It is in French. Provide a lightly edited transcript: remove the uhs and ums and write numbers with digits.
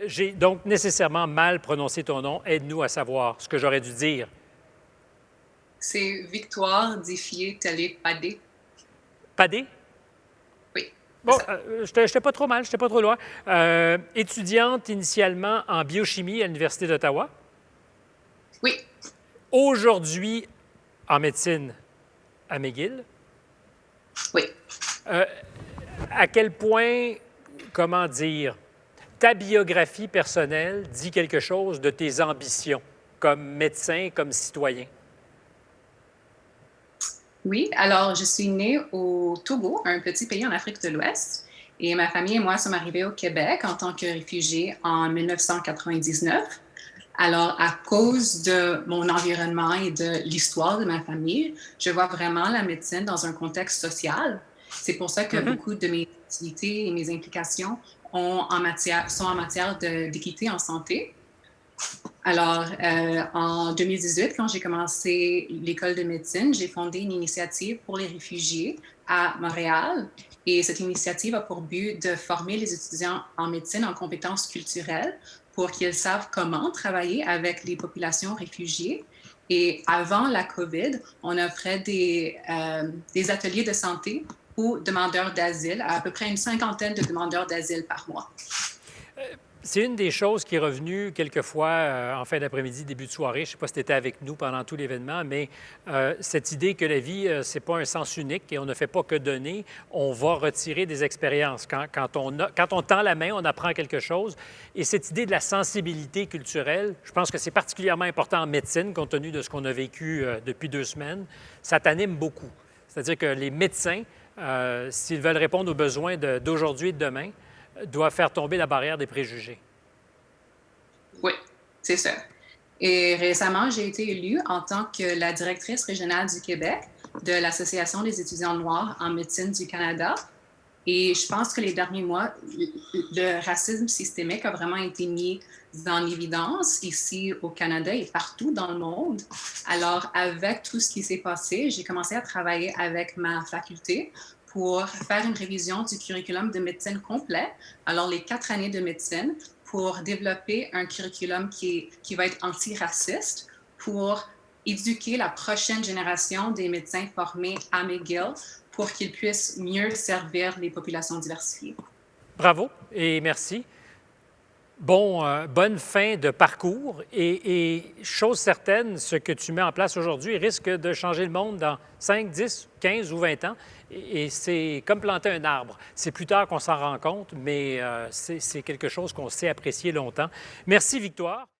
J'ai donc nécessairement mal prononcé ton nom. Aide-nous à savoir ce que j'aurais dû dire. C'est Victoire Défier Télé Padé. Padé? Oui, c'est Bon, ça. j'étais pas trop mal, j'étais pas trop loin. Étudiante initialement en biochimie à l'Université d'Ottawa. Oui, Aujourd'hui en médecine à McGill. oui. À quel point, comment dire, ta biographie personnelle dit quelque chose de tes ambitions comme médecin, comme citoyen? Oui, alors je suis née au Togo, un petit pays en Afrique de l'Ouest, et ma famille et moi sommes arrivés au Québec en tant que réfugiés en 1999. Alors, à cause de mon environnement et de l'histoire de ma famille, je vois vraiment la médecine dans un contexte social. C'est pour ça que Mhm. beaucoup de mes activités et mes implications sont en matière d'équité en santé. Alors, en 2018, quand j'ai commencé l'école de médecine, j'ai fondé une initiative pour les réfugiés à Montréal. Et cette initiative a pour but de former les étudiants en médecine en compétences culturelles pour qu'ils savent comment travailler avec les populations réfugiées. Et avant la COVID, on offrait des ateliers de santé aux demandeurs d'asile, à peu près une cinquantaine de demandeurs d'asile par mois. C'est une des choses qui est revenue quelquefois en fin d'après-midi, début de soirée. Je ne sais pas si tu étais avec nous pendant tout l'événement, mais cette idée que la vie, c'est pas un sens unique et on ne fait pas que donner, on va retirer des expériences. Quand on tend la main, on apprend quelque chose. Et cette idée de la sensibilité culturelle, je pense que c'est particulièrement important en médecine, compte tenu de ce qu'on a vécu depuis 2 semaines. Ça t'anime beaucoup. C'est-à-dire que les médecins, s'ils veulent répondre aux besoins d'aujourd'hui et de demain, doit faire tomber la barrière des préjugés. Oui, c'est ça. Et récemment, j'ai été élue en tant que la directrice régionale du Québec de l'Association des étudiants noirs en médecine du Canada. Et je pense que les derniers mois, le racisme systémique a vraiment été mis en évidence ici au Canada et partout dans le monde. Alors, avec tout ce qui s'est passé, j'ai commencé à travailler avec ma faculté pour faire une révision du curriculum de médecine complet, alors les 4 années de médecine, pour développer un curriculum qui va être antiraciste, pour éduquer la prochaine génération des médecins formés à McGill pour qu'ils puissent mieux servir les populations diversifiées. Bravo et merci. Bonne fin de parcours et chose certaine, ce que tu mets en place aujourd'hui risque de changer le monde dans 5, 10, 15 ou 20 ans. Et c'est comme planter un arbre. C'est plus tard qu'on s'en rend compte, mais c'est quelque chose qu'on sait apprécier longtemps. Merci, Victoire.